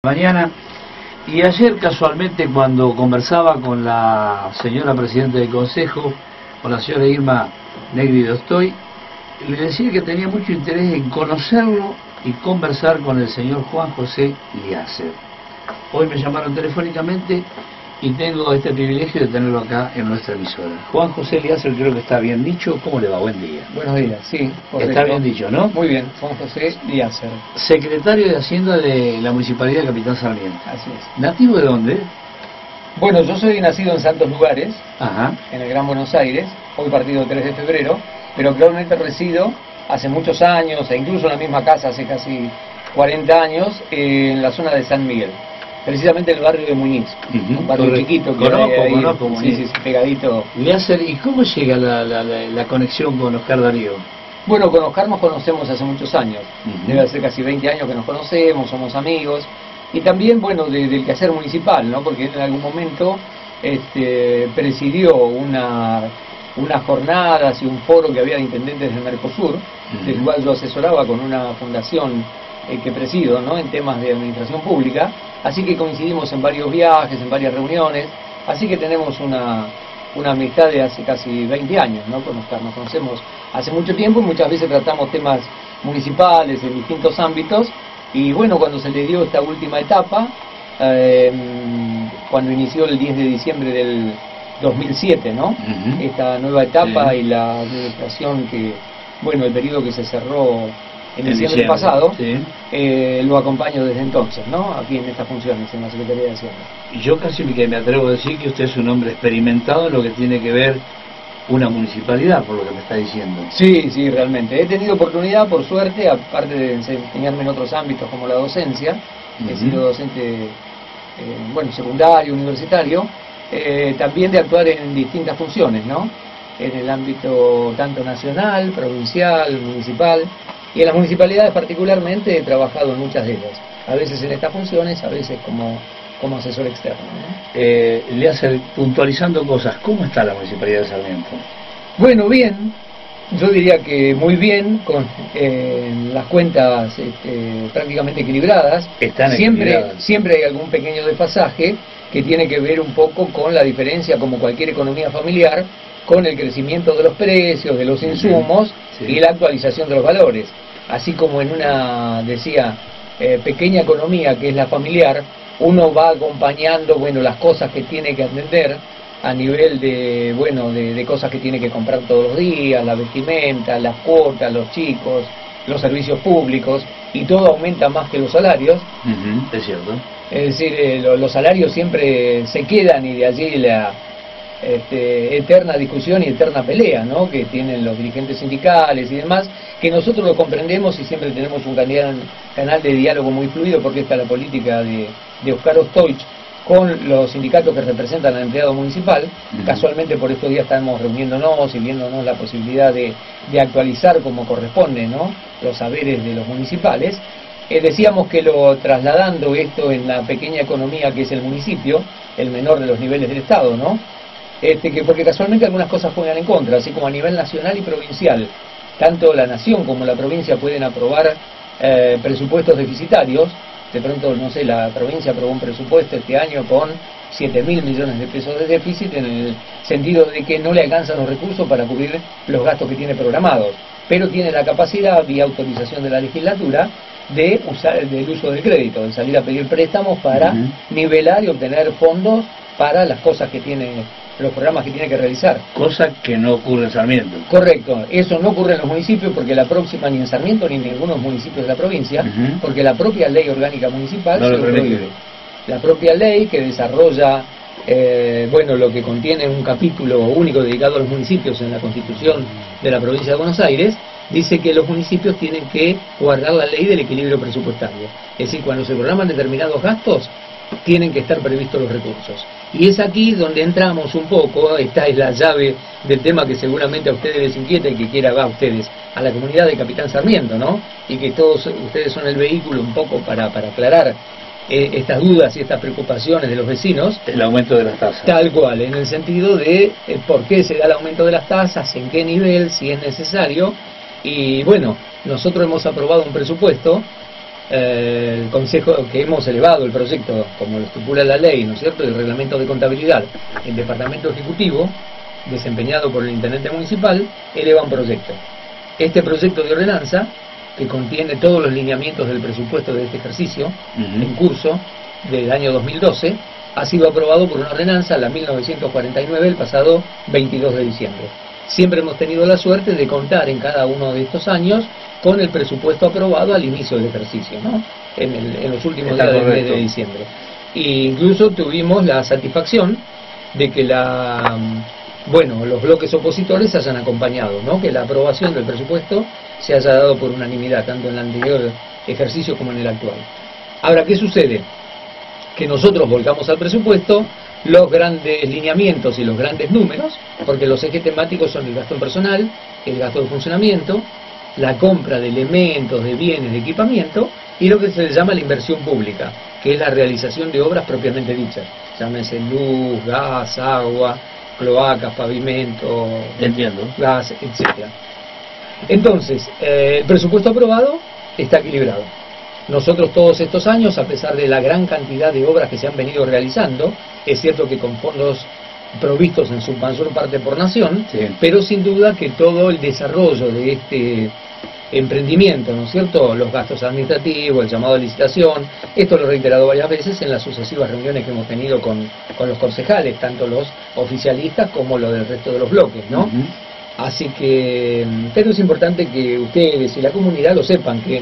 Mañana. Y ayer casualmente cuando conversaba con la señora presidenta del Consejo, con la señora Irma Negri Dostoy, le decía que tenía mucho interés en conocerlo y conversar con el señor Juan José Liacer. Hoy me llamaron telefónicamente y tengo este privilegio de tenerlo acá en nuestra emisora. Juan José Liacer, creo que está bien dicho. ¿Cómo le va? Buen día. Buenos días, sí, correcto. Está bien dicho, ¿no? Muy bien, Juan José Liacer. Secretario de Hacienda de la Municipalidad de Capitán Sarmiento. Así es. ¿Nativo de dónde? Bueno, yo soy nacido en Santos Lugares, Ajá. en el Gran Buenos Aires, hoy partido 3 de febrero, pero actualmente resido hace muchos años, e incluso en la misma casa hace casi 40 años, en la zona de San Miguel. Precisamente el barrio de Muñiz, un barrio chiquito que conozco Muñiz. Sí, pegadito. Liacer, ¿y cómo llega la conexión con Oscar Darío? Bueno, con Oscar nos conocemos hace muchos años, debe ser casi 20 años que nos conocemos, somos amigos, y también, bueno, del quehacer municipal, ¿no? Porque él en algún momento presidió unas jornadas y un foro que había de intendentes del Mercosur, del cual yo asesoraba con una fundación que presido, ¿no? En temas de administración pública. Así que coincidimos en varios viajes, en varias reuniones, así que tenemos una amistad de hace casi 20 años, ¿no? Con Oscar nos conocemos hace mucho tiempo y muchas veces tratamos temas municipales en distintos ámbitos. Y bueno, cuando se le dio esta última etapa, cuando inició el 10 de diciembre del 2007, ¿no? Esta nueva etapa y la administración que, bueno, el periodo que se cerró en diciembre pasado, lo acompaño desde entonces, ¿no? Aquí en estas funciones, en la Secretaría de Hacienda. Yo casi que me atrevo a decir que usted es un hombre experimentado en lo que tiene que ver una municipalidad, por lo que me está diciendo. Sí, sí, realmente. He tenido oportunidad, por suerte, aparte de enseñarme en otros ámbitos como la docencia, he sido docente, secundario, universitario, también de actuar en distintas funciones, ¿no? En el ámbito tanto nacional, provincial, municipal. Y en las municipalidades particularmente he trabajado en muchas de ellas, a veces en estas funciones, a veces como asesor externo, ¿no? Le hace puntualizando cosas, ¿cómo está la Municipalidad de Sarmiento? Bueno, bien, yo diría que muy bien, con las cuentas prácticamente equilibradas. Están equilibradas. Siempre hay algún pequeño desfasaje que tiene que ver un poco con la diferencia, como cualquier economía familiar, con el crecimiento de los precios, de los insumos y la actualización de los valores. Así como en una, pequeña economía que es la familiar, uno va acompañando, las cosas que tiene que atender a nivel de cosas que tiene que comprar todos los días, la vestimenta, las cuotas, los chicos, los servicios públicos, y todo aumenta más que los salarios. Es cierto. Es decir, los salarios siempre se quedan, y de allí la eterna discusión y eterna pelea, ¿no? Que tienen los dirigentes sindicales y demás, que nosotros lo comprendemos y siempre tenemos un canal de diálogo muy fluido, porque está la política de Oscar Ostoich con los sindicatos que representan al empleado municipal. Casualmente por estos días estamos reuniéndonos y viéndonos la posibilidad de actualizar como corresponde, ¿no? Los saberes de los municipales. Decíamos que trasladando esto en la pequeña economía que es el municipio, el menor de los niveles del Estado, ¿no? Porque casualmente algunas cosas juegan en contra, así como a nivel nacional y provincial. Tanto la nación como la provincia pueden aprobar presupuestos deficitarios. De pronto, no sé, la provincia aprobó un presupuesto este año con 7.000 millones de pesos de déficit, en el sentido de que no le alcanzan los recursos para cubrir los gastos que tiene programados, pero tiene la capacidad, vía autorización de la legislatura, de usar el uso del crédito, de salir a pedir préstamos para nivelar y obtener fondos para las cosas que tiene, los programas que tiene que realizar. Cosa que no ocurre en Sarmiento. Correcto, eso no ocurre en los municipios, porque la próxima, ni en Sarmiento ni en ninguno de los municipios de la provincia, porque la propia ley orgánica municipal no lo prohíbe. La propia ley que desarrolla, lo que contiene un capítulo único dedicado a los municipios en la Constitución de la provincia de Buenos Aires, dice que los municipios tienen que guardar la ley del equilibrio presupuestario. Es decir, cuando se programan determinados gastos, tienen que estar previstos los recursos. Y es aquí donde entramos un poco. Esta es la llave del tema que seguramente a ustedes les inquieta y que quiera a ustedes, a la comunidad de Capitán Sarmiento, ¿no? Y que todos ustedes son el vehículo un poco para aclarar estas dudas y estas preocupaciones de los vecinos. El aumento de las tasas. Tal cual, en el sentido de por qué se da el aumento de las tasas, en qué nivel, si es necesario. Y bueno, nosotros hemos aprobado un presupuesto el Consejo, que hemos elevado el proyecto, como lo estipula la ley, ¿no es cierto?, el reglamento de contabilidad, el Departamento Ejecutivo, desempeñado por el Intendente Municipal, eleva un proyecto. Este proyecto de ordenanza, que contiene todos los lineamientos del presupuesto de este ejercicio, en curso del año 2012, ha sido aprobado por una ordenanza, la 1949, el pasado 22 de diciembre. Siempre hemos tenido la suerte de contar en cada uno de estos años con el presupuesto aprobado al inicio del ejercicio, ¿no?, en los últimos días del mes de diciembre. E incluso tuvimos la satisfacción de que los bloques opositores hayan acompañado, ¿no?, que la aprobación del presupuesto se haya dado por unanimidad, tanto en el anterior ejercicio como en el actual. Ahora, ¿qué sucede? Que nosotros volcamos al presupuesto los grandes lineamientos y los grandes números, porque los ejes temáticos son el gasto en personal, el gasto de funcionamiento, la compra de elementos, de bienes, de equipamiento, y lo que se le llama la inversión pública, que es la realización de obras propiamente dichas, llámese luz, gas, agua, cloacas, pavimento, gas, etc. Entonces, el presupuesto aprobado está equilibrado. Nosotros todos estos años, a pesar de la gran cantidad de obras que se han venido realizando, es cierto que con fondos provistos en su mayor parte por nación, pero sin duda que todo el desarrollo de este emprendimiento, ¿no es cierto?, los gastos administrativos, el llamado a licitación, esto lo he reiterado varias veces en las sucesivas reuniones que hemos tenido con los concejales, tanto los oficialistas como los del resto de los bloques, ¿no? Así que, pero es importante que ustedes y la comunidad lo sepan, que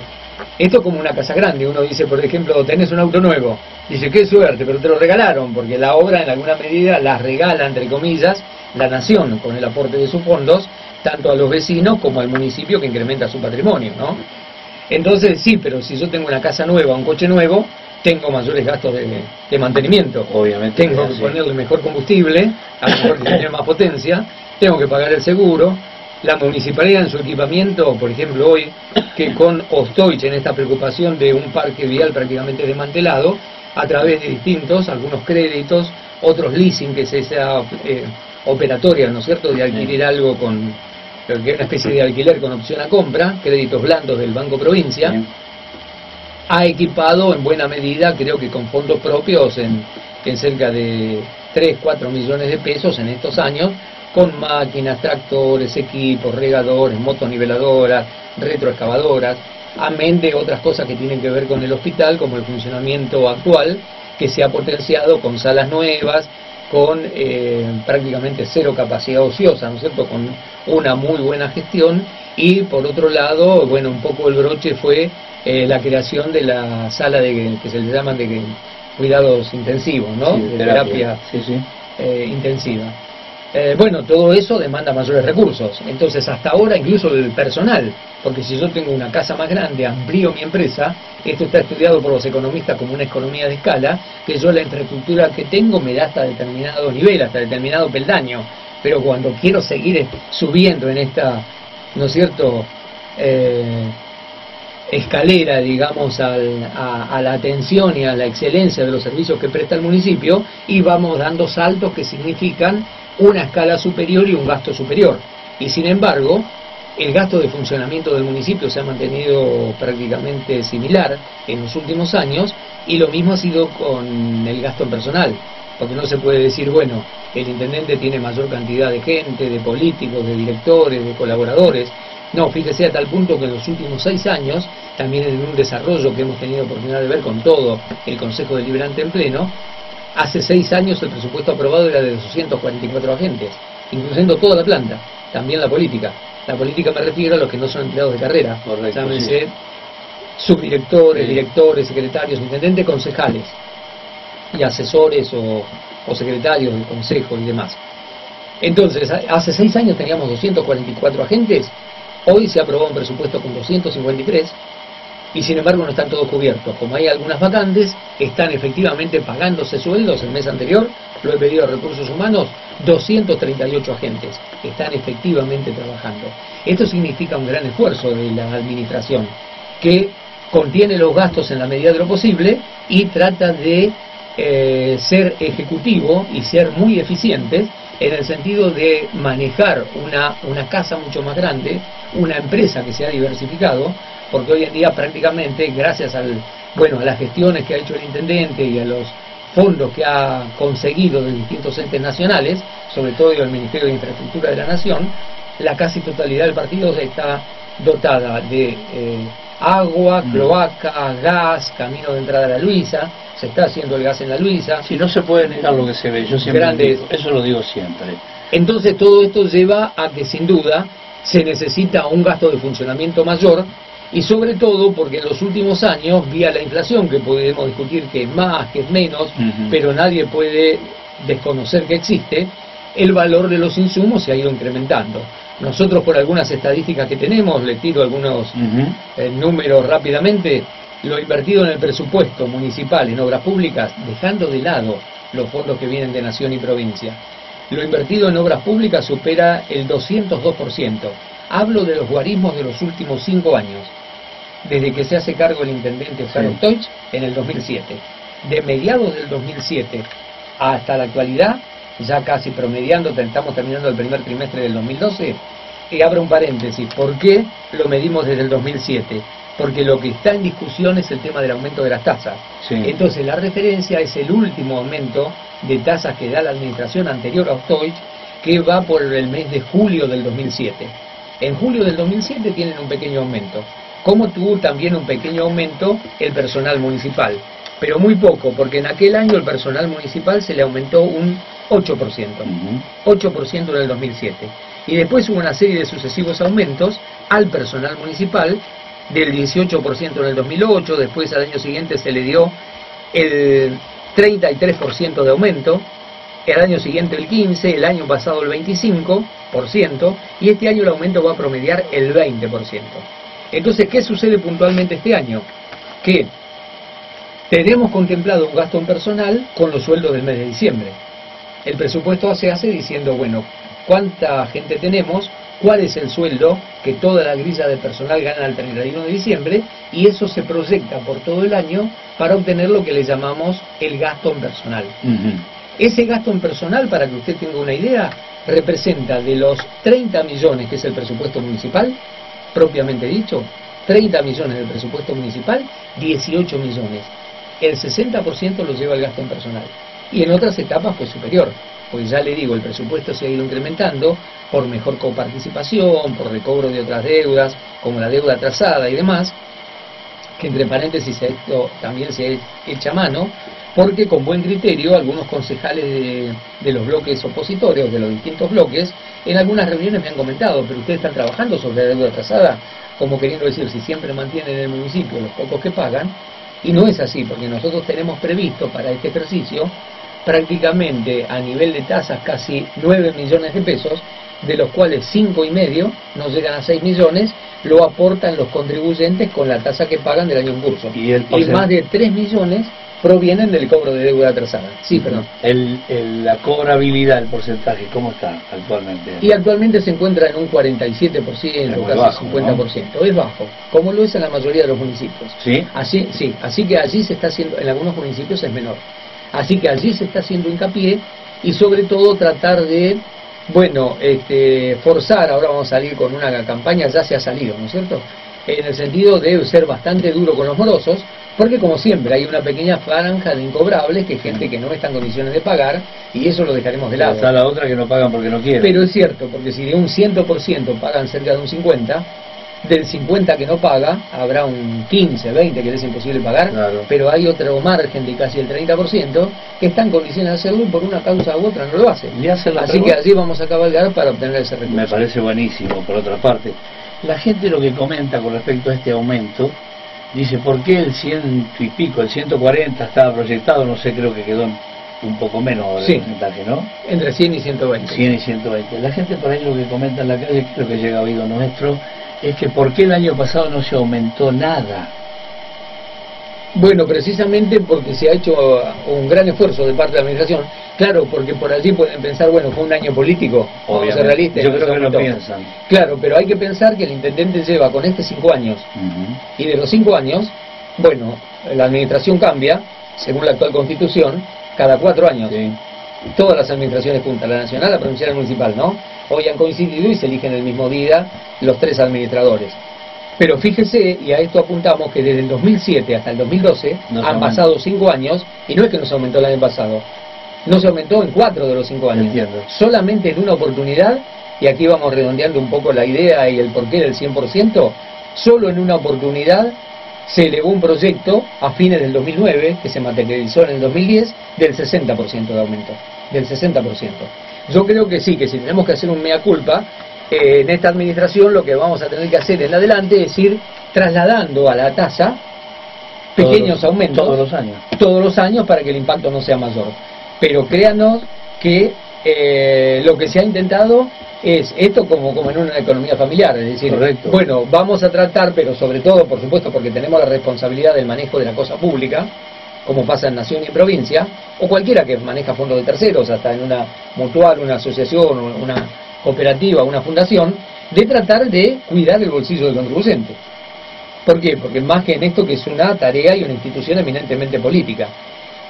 esto es como una casa grande. Uno dice, por ejemplo, tenés un auto nuevo, dice, qué suerte, pero te lo regalaron, porque la obra en alguna medida la regala, entre comillas, la nación, con el aporte de sus fondos, tanto a los vecinos como al municipio, que incrementa su patrimonio, ¿no? Entonces, sí, pero si yo tengo una casa nueva, un coche nuevo, tengo mayores gastos de mantenimiento. Obviamente. Tengo que ponerle mejor combustible, a lo mejor tener más potencia, tengo que pagar el seguro. La municipalidad en su equipamiento, por ejemplo hoy, que con Ostoich en esta preocupación de un parque vial prácticamente desmantelado, a través de distintos, algunos créditos, otros leasing, que es esa operatoria, ¿no es cierto?, de adquirir algo con, que es una especie de alquiler con opción a compra, créditos blandos del Banco Provincia, ha equipado en buena medida, creo que con fondos propios, en cerca de 3-4 millones de pesos en estos años, con máquinas, tractores, equipos, regadores, motoniveladoras, retroexcavadoras, amén de otras cosas que tienen que ver con el hospital, como el funcionamiento actual, que se ha potenciado con salas nuevas, con prácticamente cero capacidad ociosa, ¿no es cierto?, con una muy buena gestión. Y por otro lado, bueno, un poco el broche fue la creación de la sala que se le llaman de cuidados intensivos, ¿no?, de terapia intensiva. Bueno, todo eso demanda mayores recursos. Entonces, hasta ahora, incluso el personal, porque si yo tengo una casa más grande, amplío mi empresa, esto está estudiado por los economistas como una economía de escala, que yo la infraestructura que tengo me da hasta determinado nivel, hasta determinado peldaño, pero cuando quiero seguir subiendo en esta, ¿no es cierto?, escalera, digamos, a la atención y a la excelencia de los servicios que presta el municipio, y vamos dando saltos que significan una escala superior y un gasto superior. Y sin embargo, el gasto de funcionamiento del municipio se ha mantenido prácticamente similar en los últimos años, y lo mismo ha sido con el gasto en personal, porque no se puede decir, bueno, el intendente tiene mayor cantidad de gente, de políticos, de directores, de colaboradores. No, fíjese, a tal punto que en los últimos 6 años, también en un desarrollo que hemos tenido oportunidad de ver con todo el Consejo Deliberante en pleno, hace 6 años el presupuesto aprobado era de 244 agentes, incluyendo toda la planta, también la política. La política me refiero a los que no son empleados de carrera, llámense subdirectores, directores, secretarios, intendentes, concejales y asesores o secretarios del consejo y demás. Entonces, hace 6 años teníamos 244 agentes, hoy se ha aprobado un presupuesto con 253, y sin embargo no están todos cubiertos. Como hay algunas vacantes, están efectivamente pagándose sueldos. El mes anterior, lo he pedido a Recursos Humanos, 238 agentes están efectivamente trabajando. Esto significa un gran esfuerzo de la administración, que contiene los gastos en la medida de lo posible y trata de ser ejecutivo y ser muy eficiente en el sentido de manejar una casa mucho más grande, una empresa que se ha diversificado, porque hoy en día prácticamente, gracias a las gestiones que ha hecho el intendente y a los fondos que ha conseguido de distintos entes nacionales, sobre todo del Ministerio de Infraestructura de la Nación, la casi totalidad del partido está dotada de agua, cloaca, gas, camino de entrada a la Luisa, se está haciendo el gas en la Luisa. Si no se puede negar lo que se ve, yo siempre digo, eso lo digo siempre. Entonces todo esto lleva a que sin duda se necesita un gasto de funcionamiento mayor, y sobre todo porque en los últimos años, vía la inflación, que podemos discutir que es más, que es menos, pero nadie puede desconocer que existe, el valor de los insumos se ha ido incrementando. Nosotros, por algunas estadísticas que tenemos, les tiro algunos números rápidamente, lo invertido en el presupuesto municipal en obras públicas, dejando de lado los fondos que vienen de nación y provincia, lo invertido en obras públicas supera el 202%. Hablo de los guarismos de los últimos 5 años, desde que se hace cargo el intendente Oscar Ostoich en el 2007. De mediados del 2007 hasta la actualidad, ya casi promediando, estamos terminando el primer trimestre del 2012, y abro un paréntesis, ¿por qué lo medimos desde el 2007? Porque lo que está en discusión es el tema del aumento de las tasas. Entonces la referencia es el último aumento de tasas que da la administración anterior a Ostoich, que va por el mes de julio del 2007. En julio del 2007 tienen un pequeño aumento, como tuvo también un pequeño aumento el personal municipal, pero muy poco, porque en aquel año el personal municipal se le aumentó un 8%, 8% en el 2007. Y después hubo una serie de sucesivos aumentos al personal municipal, del 18% en el 2008, después al año siguiente se le dio el 33% de aumento, el año siguiente el 15%, el año pasado el 25%, y este año el aumento va a promediar el 20%. Entonces, ¿qué sucede puntualmente este año? Que tenemos contemplado un gasto en personal con los sueldos del mes de diciembre. El presupuesto se hace diciendo, bueno, ¿cuánta gente tenemos? ¿Cuál es el sueldo que toda la grilla de personal gana al 31 de diciembre? Y eso se proyecta por todo el año para obtener lo que le llamamos el gasto en personal. Ese gasto en personal, para que usted tenga una idea, representa de los 30 millones que es el presupuesto municipal, propiamente dicho, 30 millones del presupuesto municipal, 18 millones. El 60% lo lleva el gasto en personal. Y en otras etapas fue superior, pues ya le digo, el presupuesto se ha ido incrementando por mejor coparticipación, por recobro de otras deudas, como la deuda atrasada y demás, que entre paréntesis esto también se echa mano, porque con buen criterio algunos concejales de los bloques opositores, de los distintos bloques, en algunas reuniones me han comentado, pero ustedes están trabajando sobre la deuda atrasada, como queriendo decir, si siempre mantienen en el municipio los pocos que pagan, y no es así, porque nosotros tenemos previsto para este ejercicio prácticamente a nivel de tasas casi 9 millones de pesos, de los cuales 5,5 no llegan a 6 millones, lo aportan los contribuyentes con la tasa que pagan del año en curso. Y más de 3 millones provienen del cobro de deuda atrasada. Sí, perdón. La cobrabilidad, el porcentaje, ¿cómo está actualmente? Y actualmente se encuentra en un 47%, casi bajo, 50%. ¿No? Es bajo, como lo es en la mayoría de los municipios. ¿Sí? Así que allí se está haciendo, en algunos municipios es menor. Así que allí se está haciendo hincapié y sobre todo tratar de, forzar, ahora vamos a salir con una campaña, ya se ha salido, ¿no es cierto? En el sentido de ser bastante duro con los morosos, porque como siempre hay una pequeña franja de incobrables, que es gente que no está en condiciones de pagar, y eso lo dejaremos de lado. Está la otra que no pagan porque no quieren. Pero es cierto, porque si de un 100% pagan cerca de un 50%, del 50% que no paga, habrá un 15, 20% que les es imposible pagar, claro. Pero hay otro margen de casi el 30% que está en condiciones de hacerlo y por una causa u otra no lo hace. Así que allí vamos a cabalgar para obtener ese recurso. Me parece buenísimo, por otra parte. La gente lo que comenta con respecto a este aumento, dice, ¿por qué el 100 y pico, el 140 estaba proyectado? No sé, creo que quedó un poco menos del porcentaje, ¿no? Entre 100 y 120. 100 y 120. La gente por ahí lo que comenta en la calle, creo que llega a oído nuestro, es que ¿por qué el año pasado no se aumentó nada? Bueno, precisamente porque se ha hecho un gran esfuerzo de parte de la administración. Claro, porque por allí pueden pensar, bueno, fue un año político, vamos a ser realistas. Yo creo que no piensan. Claro, pero hay que pensar que el intendente lleva con 5 años, y de los 5 años, la administración cambia, según la actual constitución, cada 4 años. Sí. todas las administraciones juntas, la nacional, la provincial y la municipal, ¿no? Hoy han coincidido y se eligen el mismo día los 3 administradores. Pero fíjese, y a esto apuntamos, que desde el 2007 hasta el 2012 han pasado 5 años, y no es que no se aumentó el año pasado, no se aumentó en 4 de los 5 años. Entiendo. Solamente en una oportunidad, y aquí vamos redondeando un poco la idea y el porqué del 100%, solo en una oportunidad se elevó un proyecto a fines del 2009, que se materializó en el 2010, del 60% de aumento, del 60%. Yo creo que sí, que si tenemos que hacer un mea culpa, en esta administración lo que vamos a tener que hacer en adelante es ir trasladando a la tasa pequeños aumentos todos los años para que el impacto no sea mayor. Pero créanos que lo que se ha intentado es esto como en una economía familiar, es decir, correcto. Bueno, vamos a tratar, pero sobre todo, por supuesto, porque tenemos la responsabilidad del manejo de la cosa pública, como pasa en nación y en provincia, o cualquiera que maneja fondos de terceros, hasta en una mutual, una asociación, una cooperativa, una fundación, de tratar de cuidar el bolsillo del contribuyente. ¿Por qué? Porque más que en esto, que es una tarea y una institución eminentemente política.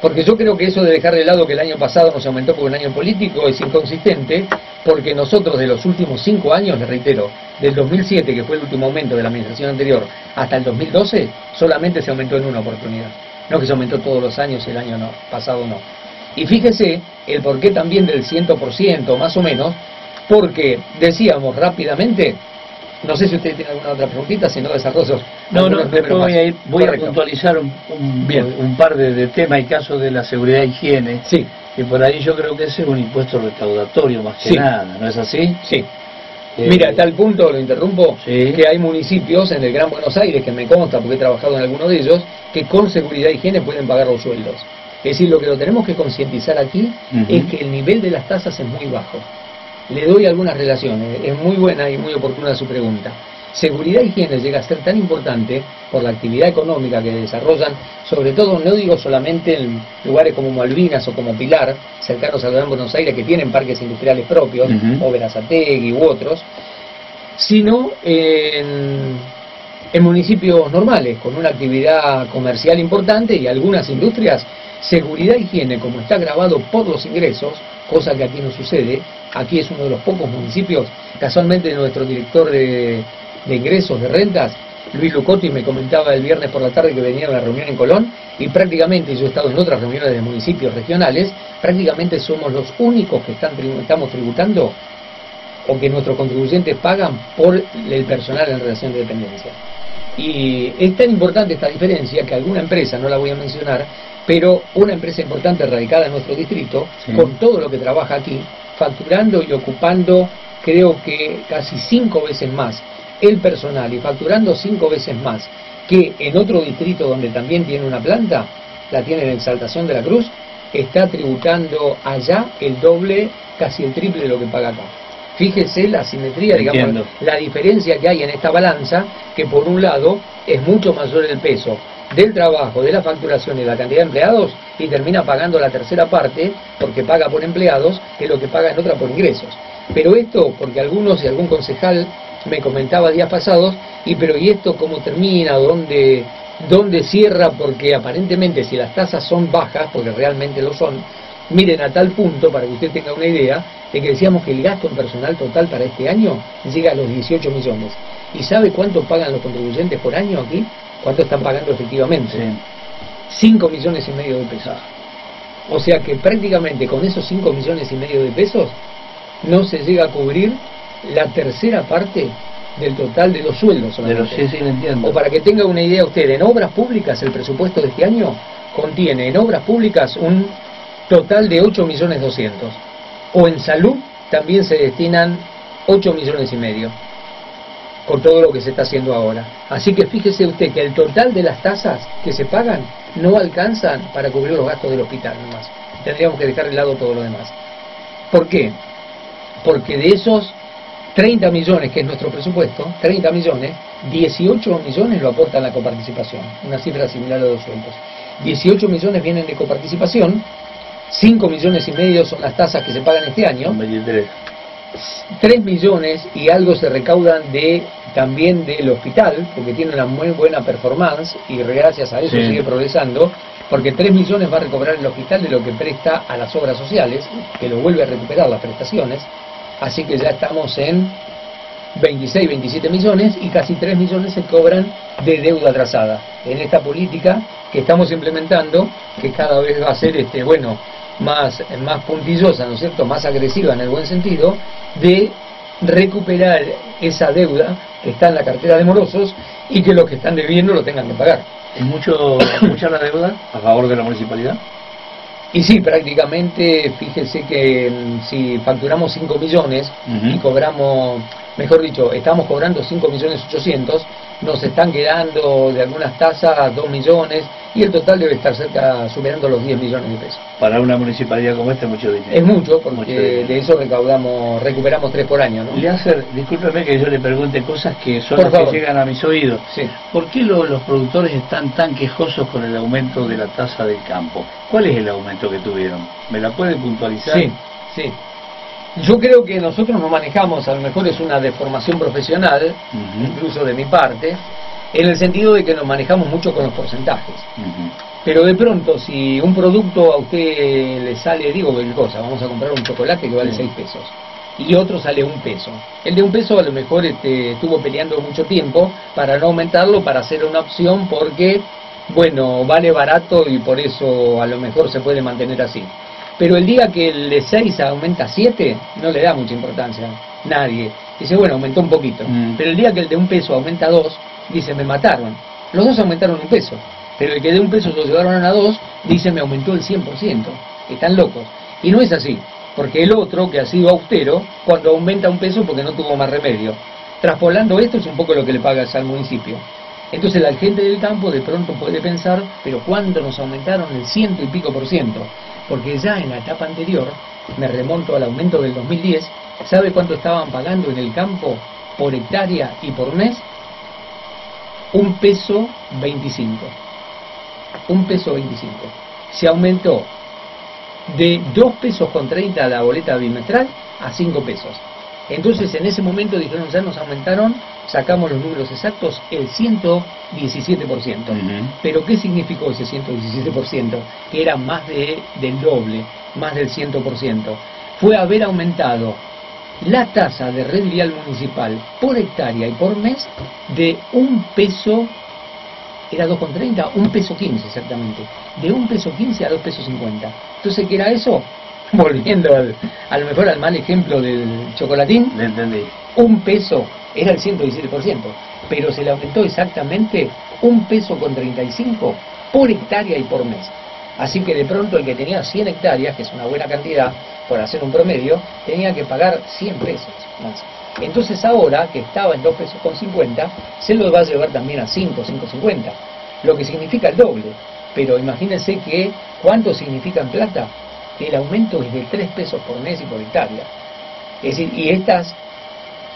Porque yo creo que eso de dejar de lado que el año pasado no se aumentó por un año político es inconsistente, porque nosotros de los últimos 5 años, les reitero, del 2007, que fue el último aumento de la administración anterior, hasta el 2012, solamente se aumentó en una oportunidad. No que se aumentó todos los años, el año pasado no. Y fíjese el porqué también del 100%, más o menos, porque decíamos rápidamente, no sé si usted tiene alguna otra preguntita, si no desarrollo. No, después voy a puntualizar un par de temas y casos de la seguridad e higiene. Sí. Que por ahí yo creo que ese es un impuesto recaudatorio más que nada, ¿no es así? Sí. Mira, a tal punto, lo interrumpo, que hay municipios en el Gran Buenos Aires, que me consta porque he trabajado en alguno de ellos, que con seguridad e higiene pueden pagar los sueldos. Es decir, lo que lo tenemos que concientizar aquí es que el nivel de las tasas es muy bajo. Le doy algunas relaciones, es muy buena y muy oportuna su pregunta. Seguridad y higiene llega a ser tan importante por la actividad económica que desarrollan, sobre todo, no digo solamente en lugares como Malvinas o como Pilar, cercanos al Gran Buenos Aires, que tienen parques industriales propios, o Berazategui u otros, sino en municipios normales, con una actividad comercial importante y algunas industrias. Seguridad y higiene, como está grabado por los ingresos, cosa que aquí no sucede. Aquí es uno de los pocos municipios, casualmente nuestro director de ingresos, de rentas, Luis Lucotti, me comentaba el viernes por la tarde que venía a una reunión en Colón, y prácticamente, yo he estado en otras reuniones de municipios regionales, prácticamente somos los únicos que estamos tributando o que nuestros contribuyentes pagan por el personal en relación de dependencia. Y es tan importante esta diferencia que alguna empresa, no la voy a mencionar, pero una empresa importante radicada en nuestro distrito, con todo lo que trabaja aquí, facturando y ocupando, creo que casi 5 veces más el personal y facturando 5 veces más que en otro distrito donde también tiene una planta, la tiene en Exaltación de la Cruz, está tributando allá el doble, casi el triple de lo que paga acá. Fíjese la asimetría, digamos, la diferencia que hay en esta balanza, que por un lado es mucho mayor el peso del trabajo, de la facturación y de la cantidad de empleados, y termina pagando la tercera parte, porque paga por empleados, que lo que paga en otra por ingresos. Pero esto, porque algunos y algún concejal me comentaba días pasados, pero ¿y esto cómo termina? ¿Dónde cierra? Porque aparentemente si las tasas son bajas, porque realmente lo son, miren, a tal punto, para que usted tenga una idea, de que decíamos que el gasto en personal total para este año llega a los 18 millones. ¿Y sabe cuánto pagan los contribuyentes por año aquí? ¿Cuánto están pagando efectivamente? 5 millones y medio de pesos. O sea que prácticamente con esos 5 millones y medio de pesos no se llega a cubrir la tercera parte del total de los sueldos solamente. O para que tenga una idea usted, en obras públicas el presupuesto de este año contiene en obras públicas un total de 8 millones 200. O en salud también se destinan 8 millones y medio. Con todo lo que se está haciendo ahora. Así que fíjese usted que el total de las tasas que se pagan no alcanzan para cubrir los gastos del hospital nomás. Tendríamos que dejar de lado todo lo demás. ¿Por qué? Porque de esos 30 millones que es nuestro presupuesto, 30 millones, 18 millones lo aportan la coparticipación, una cifra similar a los sueldos. 18 millones vienen de coparticipación, 5 millones y medio son las tasas que se pagan este año. 23. 3 millones y algo se recaudan también del hospital, porque tiene una muy buena performance y gracias a eso Sí. sigue progresando, porque 3 millones va a recobrar el hospital de lo que presta a las obras sociales, que lo vuelve a recuperar las prestaciones, así que ya estamos en 26, 27 millones y casi 3 millones se cobran de deuda atrasada. En esta política que estamos implementando, que cada vez va a ser más puntillosa, ¿no es cierto?, más agresiva en el buen sentido, de recuperar esa deuda que está en la cartera de morosos y que los que están debiendo lo tengan que pagar. ¿Es mucha la deuda a favor de la municipalidad? Y sí, prácticamente, fíjese que si facturamos 5 millones y cobramos, mejor dicho, estamos cobrando 5 millones 800, nos están quedando de algunas tasas 2 millones y el total debe estar superando los 10 millones de pesos. Para una municipalidad como esta es mucho dinero. Es mucho, porque Mucho dinero. de eso recuperamos 3 por año, ¿no? Discúlpeme que yo le pregunte cosas que son Por las favor. que llegan a mis oídos. Sí. ¿Por qué los productores están tan quejosos con el aumento de la tasa del campo? ¿Cuál es el aumento que tuvieron? ¿Me la puede puntualizar? Sí, sí. Yo creo que nosotros nos manejamos, a lo mejor es una deformación profesional, incluso de mi parte, en el sentido de que nos manejamos mucho con los porcentajes. Pero de pronto, si un producto a usted le sale, digo cualquier cosa, vamos a comprar un chocolate que vale 6 pesos, y otro sale 1 peso. El de 1 peso a lo mejor estuvo peleando mucho tiempo para no aumentarlo, para hacer una opción porque, vale barato y por eso a lo mejor se puede mantener así. Pero el día que el de 6 aumenta a 7, no le da mucha importancia. Nadie. Dice, aumentó un poquito. Pero el día que el de 1 peso aumenta a 2, dice, me mataron. Los dos aumentaron 1 peso. Pero el que de 1 peso lo llevaron a 2, dice, me aumentó el 100%. Están locos. Y no es así. Porque el otro, que ha sido austero, cuando aumenta 1 peso porque no tuvo más remedio. Traspolando esto es un poco lo que le pagas al municipio. Entonces la gente del campo de pronto puede pensar, pero ¿cuánto nos aumentaron el 100 y pico por ciento? Porque ya en la etapa anterior, me remonto al aumento del 2010, ¿sabe cuánto estaban pagando en el campo por hectárea y por mes? 1 peso 25. 1 peso 25. Se aumentó de 2 pesos con 30 la boleta bimestral a 5 pesos. Entonces en ese momento dijeron, ya nos aumentaron, sacamos los números exactos, el 117%. Pero ¿qué significó ese 117%? Que era más del doble, más del 100%. Fue haber aumentado la tasa de red vial municipal por hectárea y por mes de 1 peso, era 2,30, 1 peso 15 exactamente, de 1 peso 15 a 2 pesos 50. Entonces, ¿qué era eso? Volviendo a lo mejor al mal ejemplo del chocolatín, Le entendí. 1 peso era el 117%, pero se le aumentó exactamente 1 peso con 35 por hectárea y por mes. Así que de pronto el que tenía 100 hectáreas, que es una buena cantidad por hacer un promedio, tenía que pagar 100 pesos más. Entonces ahora, que estaba en 2 pesos con 50, se lo va a llevar también a 5, 5,50, lo que significa el doble. Pero imagínense que, ¿cuánto significa en plata? El aumento es de 3 pesos por mes y por hectárea. Es decir, y estas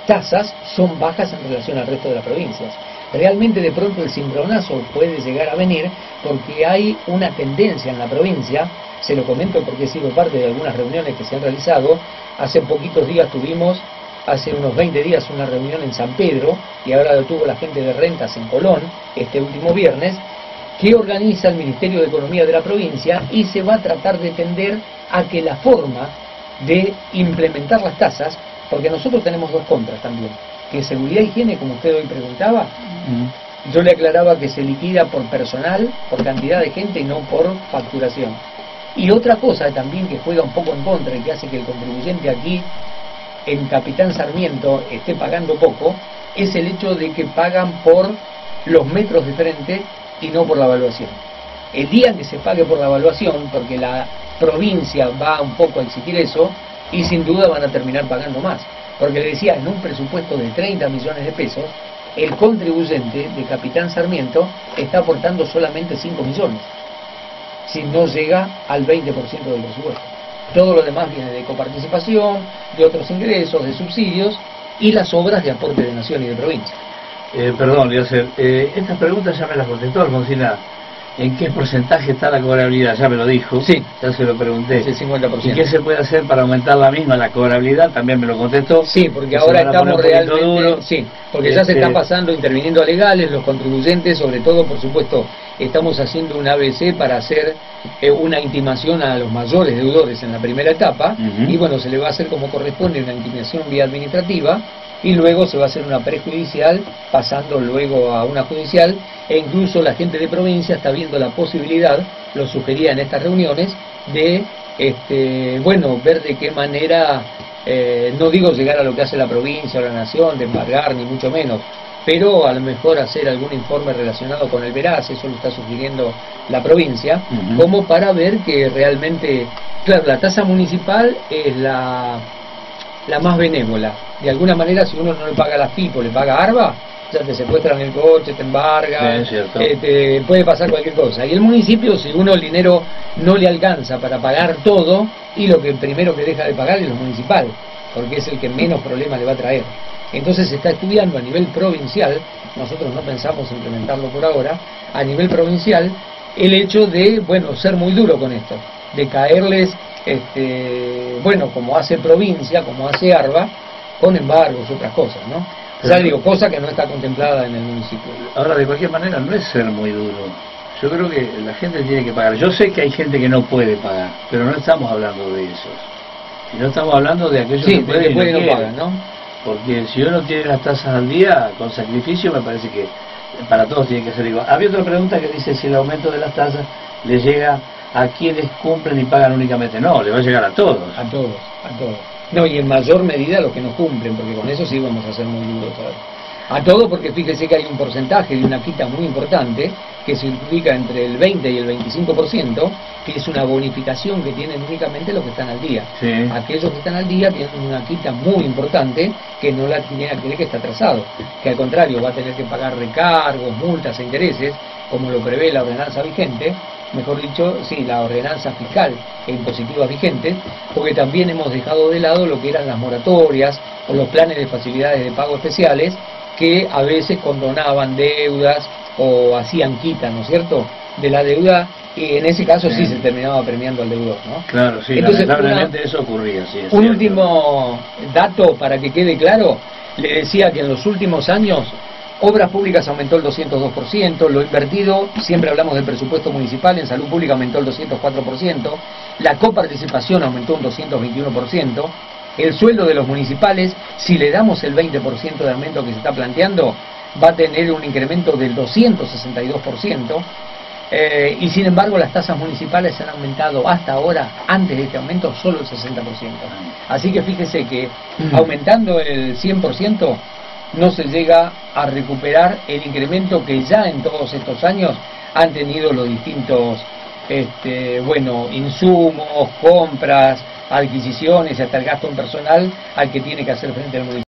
tasas son bajas en relación al resto de las provincias. Realmente de pronto el cimbronazo puede llegar a venir porque hay una tendencia en la provincia, se lo comento porque he sido parte de algunas reuniones que se han realizado. Hace poquitos días tuvimos, hace unos 20 días, una reunión en San Pedro, y ahora lo tuvo la gente de rentas en Colón, este último viernes, que organiza el Ministerio de Economía de la provincia, y se va a tratar de tender a que la forma de implementar las tasas, porque nosotros tenemos dos contras también, que seguridad e higiene, como usted hoy preguntaba, yo le aclaraba que se liquida por personal, por cantidad de gente y no por facturación. Y otra cosa también que juega un poco en contra y que hace que el contribuyente aquí en Capitán Sarmiento esté pagando poco, es el hecho de que pagan por los metros de frente y no por la evaluación. El día que se pague por la evaluación, porque la provincia va un poco a exigir eso, y sin duda van a terminar pagando más. Porque le decía, en un presupuesto de 30 millones de pesos, el contribuyente de Capitán Sarmiento está aportando solamente 5 millones, si no llega al 20% del presupuesto. Todo lo demás viene de coparticipación, de otros ingresos, de subsidios y las obras de aporte de nación y de provincia. Perdón, Eliezer, estas preguntas ya me las contestó Alfonsina ¿En qué porcentaje está la cobrabilidad? Ya me lo dijo, sí, ya se lo pregunté. Es el 50%. ¿Y qué se puede hacer para aumentar la misma, la cobrabilidad? También me lo contestó. Sí, porque ahora estamos realmente duro. Sí, porque ya se está pasando, interviniendo a legales, los contribuyentes, sobre todo, por supuesto, estamos haciendo un ABC para hacer una intimación a los mayores deudores en la primera etapa, y bueno, se le va a hacer como corresponde una intimación vía administrativa, y luego se va a hacer una prejudicial, pasando luego a una judicial, e incluso la gente de provincia está viendo la posibilidad, lo sugería en estas reuniones, de bueno, ver de qué manera, no digo llegar a lo que hace la provincia o la nación, de embargar ni mucho menos, pero a lo mejor hacer algún informe relacionado con el veraz, eso lo está sugiriendo la provincia, como para ver que realmente, claro, la tasa municipal es la más benévola. De alguna manera, si uno no le paga a las FIPO, le paga a ARBA, ya te secuestran el coche, te embargan, puede pasar cualquier cosa. Y el municipio, si uno el dinero no le alcanza para pagar todo, y lo que primero que deja de pagar es lo municipal, porque es el que menos problemas le va a traer. Entonces se está estudiando a nivel provincial, nosotros no pensamos implementarlo por ahora, a nivel provincial, el hecho de, bueno, ser muy duro con esto, de caerles, bueno, como hace provincia, como hace ARBA, con embargos y otras cosas, ¿no? Ya digo, cosa que no está contemplada en el municipio. Ahora, de cualquier manera, no es ser muy duro. Yo creo que la gente tiene que pagar. Yo sé que hay gente que no puede pagar, pero no estamos hablando de esos. Y no estamos hablando de aquellos que pueden y no pagan, ¿no? Porque si uno tiene las tasas al día, con sacrificio, me parece que para todos tiene que ser igual. Había otra pregunta que dice si el aumento de las tasas le llega a quienes cumplen y pagan únicamente. No, le va a llegar a todos. A todos, a todos. No, y en mayor medida a los que no cumplen, porque con eso sí vamos a ser muy duros. A todos, porque fíjese que hay un porcentaje de una quita muy importante que se ubica entre el 20 y el 25%, que es una bonificación que tienen únicamente los que están al día. Sí. Aquellos que están al día tienen una quita muy importante que no la tiene aquel que está atrasado, que al contrario va a tener que pagar recargos, multas e intereses, como lo prevé la ordenanza vigente, mejor dicho, sí, la ordenanza fiscal e impositiva vigente, porque también hemos dejado de lado lo que eran las moratorias o los planes de facilidades de pago especiales, que a veces condonaban deudas o hacían quita, ¿no es cierto?, de la deuda, y en ese caso sí se terminaba premiando al deudor, ¿no? Claro, sí. Entonces, lamentablemente eso ocurría, sí. Un último dato para que quede claro, le decía que en los últimos años Obras Públicas aumentó el 202%, lo invertido, siempre hablamos del presupuesto municipal, en salud pública aumentó el 204%, la coparticipación aumentó un 221%, el sueldo de los municipales, si le damos el 20% de aumento que se está planteando, va a tener un incremento del 262%, y sin embargo las tasas municipales han aumentado hasta ahora, antes de este aumento, solo el 60%. Así que fíjese que aumentando el 100%, no se llega a recuperar el incremento que ya en todos estos años han tenido los distintos bueno, insumos, compras, adquisiciones y hasta el gasto en personal al que tiene que hacer frente el municipio.